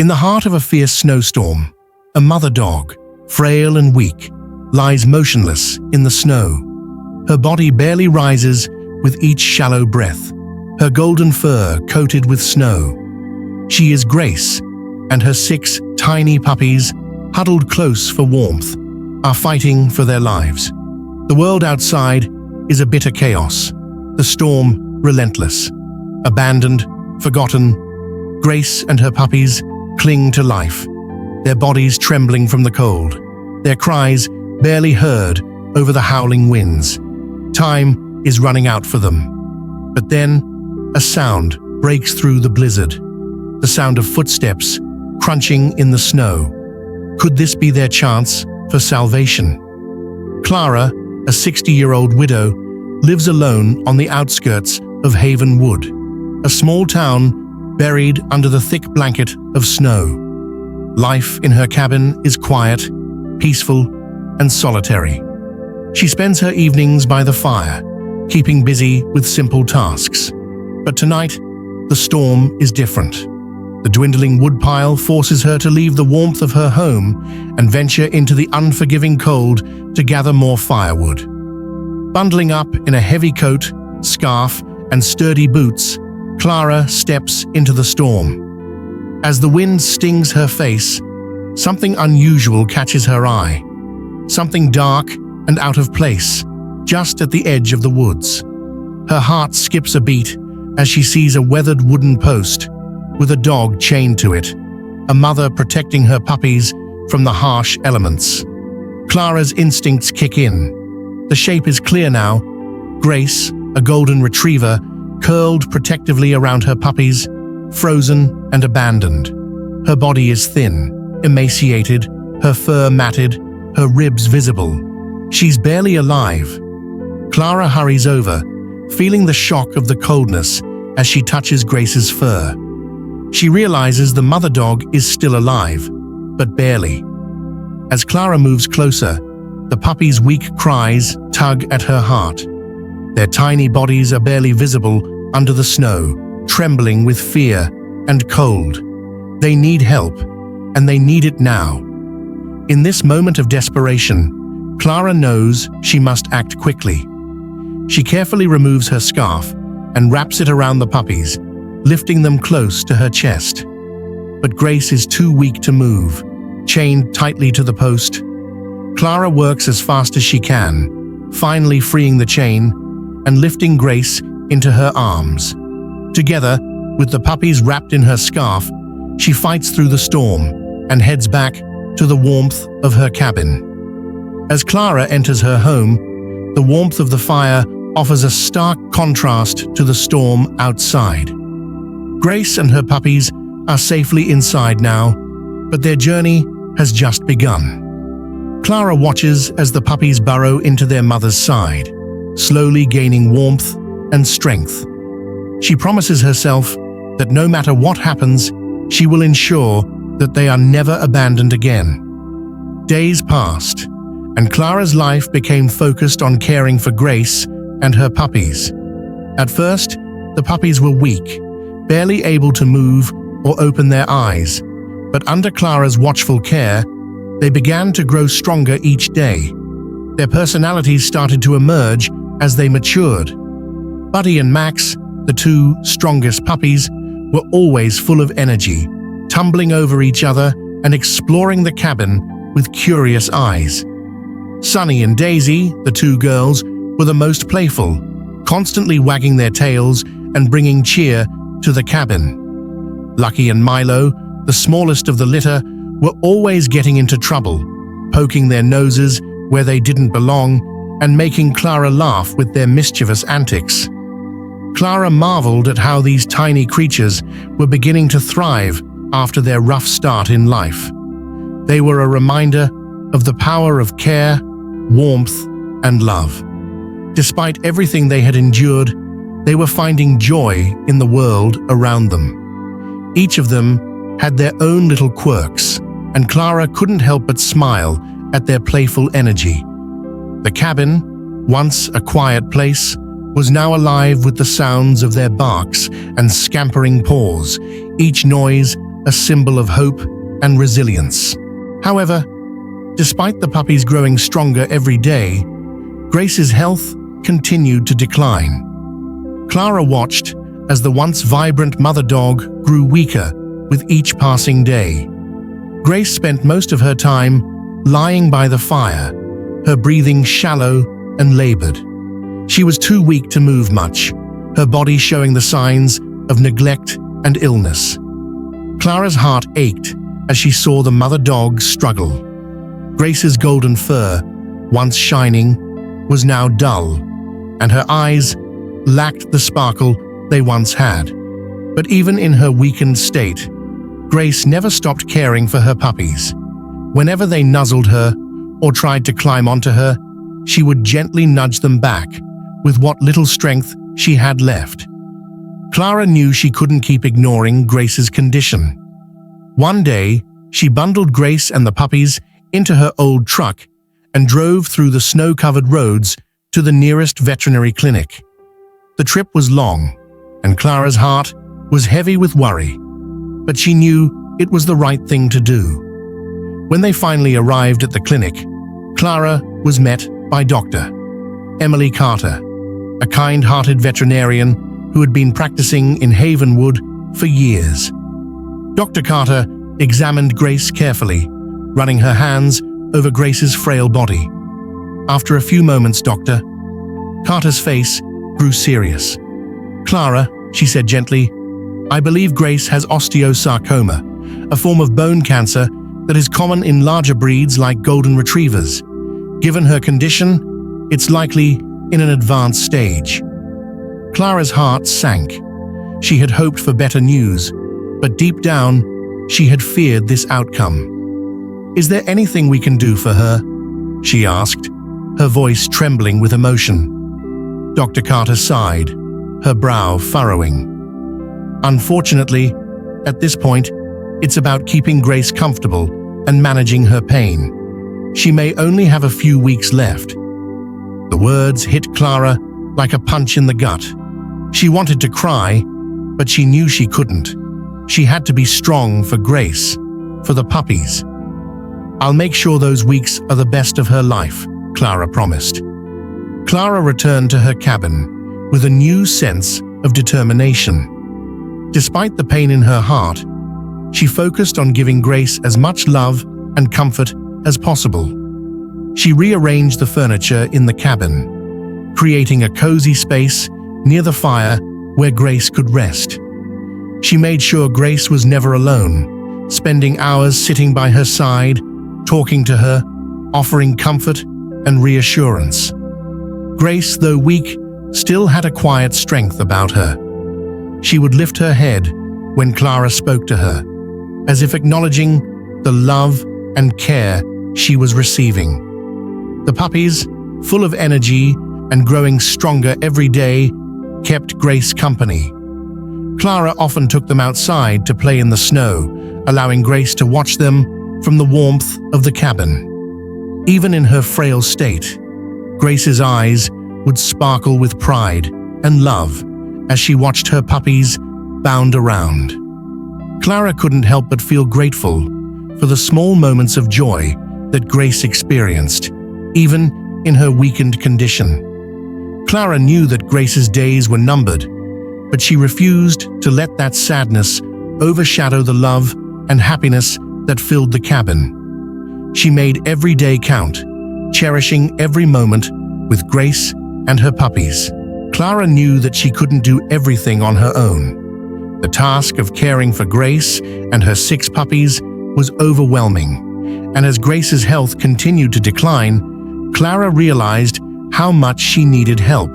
In the heart of a fierce snowstorm, a mother dog, frail and weak, lies motionless in the snow. Her body barely rises with each shallow breath, her golden fur coated with snow. She is Grace, and her 6 tiny puppies, huddled close for warmth, are fighting for their lives. The world outside is a bitter chaos, the storm relentless. Abandoned, forgotten, Grace and her puppies cling to life, their bodies trembling from the cold, their cries barely heard over the howling winds. Time is running out for them. But then, a sound breaks through the blizzard, the sound of footsteps crunching in the snow. Could this be their chance for salvation? Clara, a 60-year-old widow, lives alone on the outskirts of Haven Wood, a small town buried under the thick blanket of snow. Life in her cabin is quiet, peaceful, and solitary. She spends her evenings by the fire, keeping busy with simple tasks. But tonight, the storm is different. The dwindling woodpile forces her to leave the warmth of her home and venture into the unforgiving cold to gather more firewood. Bundling up in a heavy coat, scarf, and sturdy boots, Clara steps into the storm. As the wind stings her face, something unusual catches her eye. Something dark and out of place, just at the edge of the woods. Her heart skips a beat as she sees a weathered wooden post with a dog chained to it, a mother protecting her puppies from the harsh elements. Clara's instincts kick in. The shape is clear now. Grace, a golden retriever, curled protectively around her puppies, frozen and abandoned. Her body is thin, emaciated, her fur matted, her ribs visible. She's barely alive. Clara hurries over, feeling the shock of the coldness as she touches Grace's fur. She realizes the mother dog is still alive, but barely. As Clara moves closer, the puppy's weak cries tug at her heart. Their tiny bodies are barely visible under the snow, trembling with fear and cold. They need help, and they need it now. In this moment of desperation, Clara knows she must act quickly. She carefully removes her scarf and wraps it around the puppies, lifting them close to her chest. But Grace is too weak to move, chained tightly to the post. Clara works as fast as she can, finally freeing the chain and lifting Grace into her arms. Together, with the puppies wrapped in her scarf, she fights through the storm and heads back to the warmth of her cabin. As Clara enters her home, the warmth of the fire offers a stark contrast to the storm outside. Grace and her puppies are safely inside now, but their journey has just begun. Clara watches as the puppies burrow into their mother's side, slowly gaining warmth and strength. She promises herself that no matter what happens, she will ensure that they are never abandoned again. Days passed, and Clara's life became focused on caring for Grace and her puppies. At first, the puppies were weak, barely able to move or open their eyes, but under Clara's watchful care, they began to grow stronger each day. Their personalities started to emerge as they matured. Buddy and Max, the 2 strongest puppies, were always full of energy, tumbling over each other and exploring the cabin with curious eyes. Sunny and Daisy, the 2 girls, were the most playful, constantly wagging their tails and bringing cheer to the cabin. Lucky and Milo, the smallest of the litter, were always getting into trouble, poking their noses where they didn't belong and making Clara laugh with their mischievous antics. Clara marveled at how these tiny creatures were beginning to thrive after their rough start in life. They were a reminder of the power of care, warmth, and love. Despite everything they had endured, they were finding joy in the world around them. Each of them had their own little quirks, and Clara couldn't help but smile at their playful energy. The cabin, once a quiet place, was now alive with the sounds of their barks and scampering paws, each noise a symbol of hope and resilience. However, despite the puppies growing stronger every day, Grace's health continued to decline. Clara watched as the once vibrant mother dog grew weaker with each passing day. Grace spent most of her time lying by the fire, her breathing shallow and labored. She was too weak to move much, her body showing the signs of neglect and illness. Clara's heart ached as she saw the mother dog struggle. Grace's golden fur, once shining, was now dull, and her eyes lacked the sparkle they once had. But even in her weakened state, Grace never stopped caring for her puppies. Whenever they nuzzled her or tried to climb onto her, she would gently nudge them back with what little strength she had left. Clara knew she couldn't keep ignoring Grace's condition. One day, she bundled Grace and the puppies into her old truck and drove through the snow-covered roads to the nearest veterinary clinic. The trip was long, and Clara's heart was heavy with worry, but she knew it was the right thing to do. When they finally arrived at the clinic, Clara was met by Dr. Emily Carter, a kind-hearted veterinarian who had been practicing in Havenwood for years. Dr. Carter examined Grace carefully, running her hands over Grace's frail body. After a few moments, Dr. Carter's face grew serious. "Clara," she said gently, "I believe Grace has osteosarcoma, a form of bone cancer that is common in larger breeds like golden retrievers. Given her condition, it's likely in an advanced stage." Clara's heart sank. She had hoped for better news, but deep down, she had feared this outcome. "Is there anything we can do for her?" she asked, her voice trembling with emotion. Dr. Carter sighed, her brow furrowing. "Unfortunately, at this point, it's about keeping Grace comfortable and managing her pain. She may only have a few weeks left." The words hit Clara like a punch in the gut. She wanted to cry, but she knew she couldn't. She had to be strong for Grace, for the puppies. "I'll make sure those weeks are the best of her life," Clara promised. Clara returned to her cabin with a new sense of determination. Despite the pain in her heart, she focused on giving Grace as much love and comfort as possible. She rearranged the furniture in the cabin, creating a cozy space near the fire where Grace could rest. She made sure Grace was never alone, spending hours sitting by her side, talking to her, offering comfort and reassurance. Grace, though weak, still had a quiet strength about her. She would lift her head when Clara spoke to her, as if acknowledging the love and care she was receiving. The puppies, full of energy and growing stronger every day, kept Grace company. Clara often took them outside to play in the snow, allowing Grace to watch them from the warmth of the cabin. Even in her frail state, Grace's eyes would sparkle with pride and love as she watched her puppies bound around. Clara couldn't help but feel grateful for the small moments of joy that Grace experienced, even in her weakened condition. Clara knew that Grace's days were numbered, but she refused to let that sadness overshadow the love and happiness that filled the cabin. She made every day count, cherishing every moment with Grace and her puppies. Clara knew that she couldn't do everything on her own. The task of caring for Grace and her 6 puppies was overwhelming, and as Grace's health continued to decline, Clara realized how much she needed help.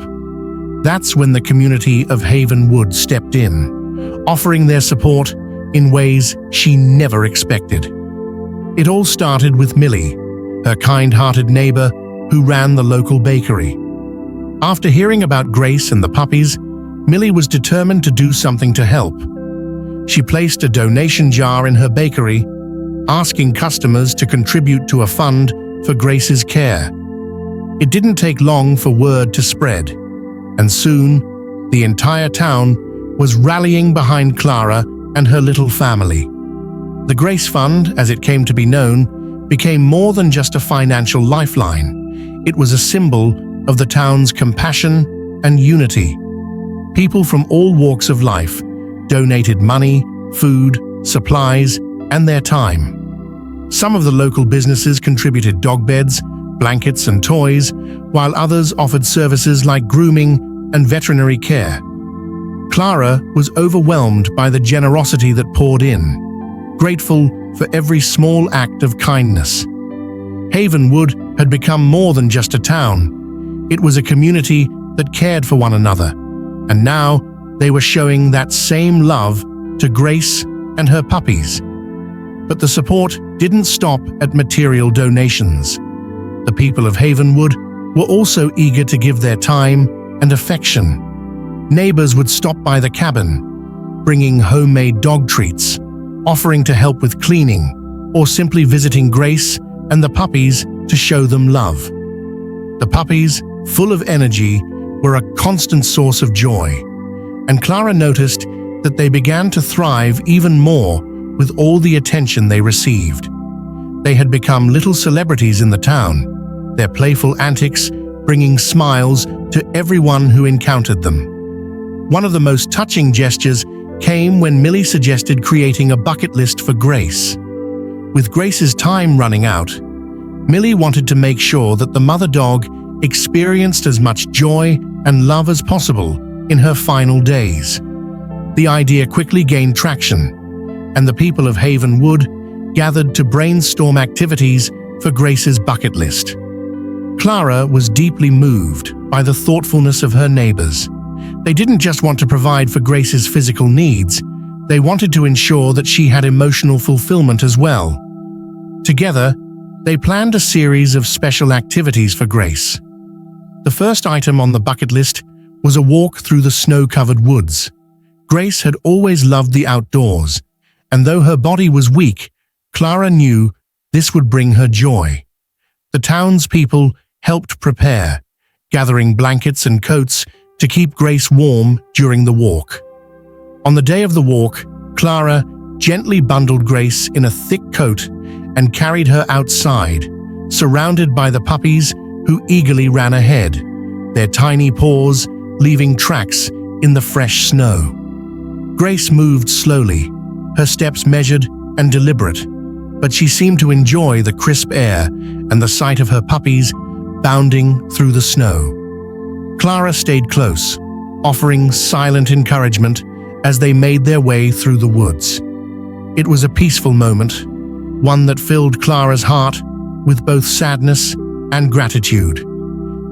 That's when the community of Havenwood stepped in, offering their support in ways she never expected. It all started with Millie, her kind-hearted neighbor who ran the local bakery. After hearing about Grace and the puppies, Millie was determined to do something to help. She placed a donation jar in her bakery, asking customers to contribute to a fund for Grace's care. It didn't take long for word to spread, and soon the entire town was rallying behind Clara and her little family. The Grace Fund, as it came to be known, became more than just a financial lifeline. It was a symbol of the town's compassion and unity. People from all walks of life donated money, food, supplies, and their time. Some of the local businesses contributed dog beds, blankets, and toys, while others offered services like grooming and veterinary care. Clara was overwhelmed by the generosity that poured in, grateful for every small act of kindness. Havenwood had become more than just a town. It was a community that cared for one another, and now they were showing that same love to Grace and her puppies. But the support didn't stop at material donations. The people of Havenwood were also eager to give their time and affection. Neighbors would stop by the cabin, bringing homemade dog treats, offering to help with cleaning, or simply visiting Grace and the puppies to show them love. The puppies, full of energy, were a constant source of joy, and Clara noticed that they began to thrive even more with all the attention they received. They had become little celebrities in the town, their playful antics bringing smiles to everyone who encountered them. One of the most touching gestures came when Millie suggested creating a bucket list for Grace. With Grace's time running out, Millie wanted to make sure that the mother dog experienced as much joy and love as possible in her final days. The idea quickly gained traction, and the people of Havenwood gathered to brainstorm activities for Grace's bucket list. Clara was deeply moved by the thoughtfulness of her neighbors. They didn't just want to provide for Grace's physical needs, they wanted to ensure that she had emotional fulfillment as well. Together, they planned a series of special activities for Grace. The first item on the bucket list was a walk through the snow-covered woods. Grace had always loved the outdoors, and though her body was weak, Clara knew this would bring her joy. The townspeople helped prepare, gathering blankets and coats to keep Grace warm during the walk. On the day of the walk, Clara gently bundled Grace in a thick coat and carried her outside, surrounded by the puppies who eagerly ran ahead, their tiny paws leaving tracks in the fresh snow. Grace moved slowly, her steps measured and deliberate, but she seemed to enjoy the crisp air and the sight of her puppies bounding through the snow. Clara stayed close, offering silent encouragement as they made their way through the woods. It was a peaceful moment, one that filled Clara's heart with both sadness and gratitude.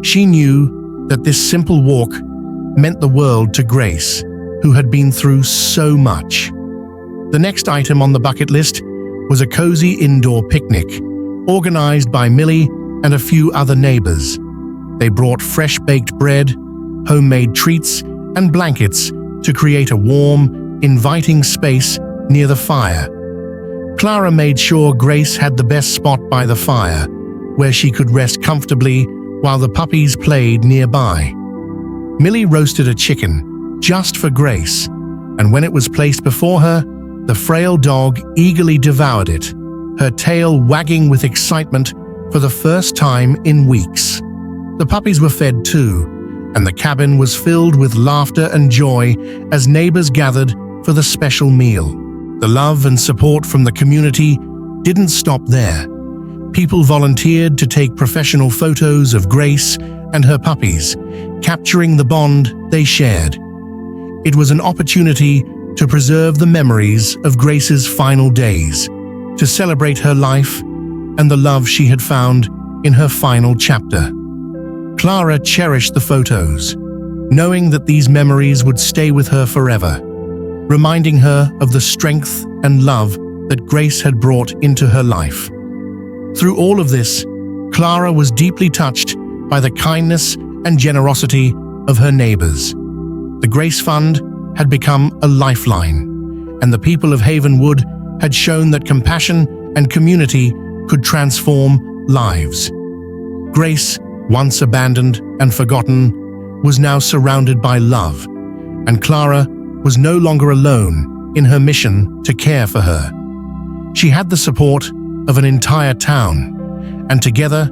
She knew that this simple walk meant the world to Grace, who had been through so much. The next item on the bucket list was a cozy indoor picnic, organized by Millie and a few other neighbors. They brought fresh-baked bread, homemade treats, and blankets to create a warm, inviting space near the fire. Clara made sure Grace had the best spot by the fire, where she could rest comfortably while the puppies played nearby. Millie roasted a chicken just for Grace, and when it was placed before her, the frail dog eagerly devoured it, her tail wagging with excitement for the first time in weeks. The puppies were fed too, and the cabin was filled with laughter and joy as neighbors gathered for the special meal. The love and support from the community didn't stop there. People volunteered to take professional photos of Grace and her puppies, capturing the bond they shared. It was an opportunity to preserve the memories of Grace's final days, to celebrate her life and the love she had found in her final chapter. Clara cherished the photos, knowing that these memories would stay with her forever, reminding her of the strength and love that Grace had brought into her life. Through all of this, Clara was deeply touched by the kindness and generosity of her neighbors. The Grace Fund had become a lifeline, and the people of Havenwood had shown that compassion and community could transform lives. Grace, once abandoned and forgotten, was now surrounded by love, and Clara was no longer alone in her mission to care for her. She had the support of an entire town, and together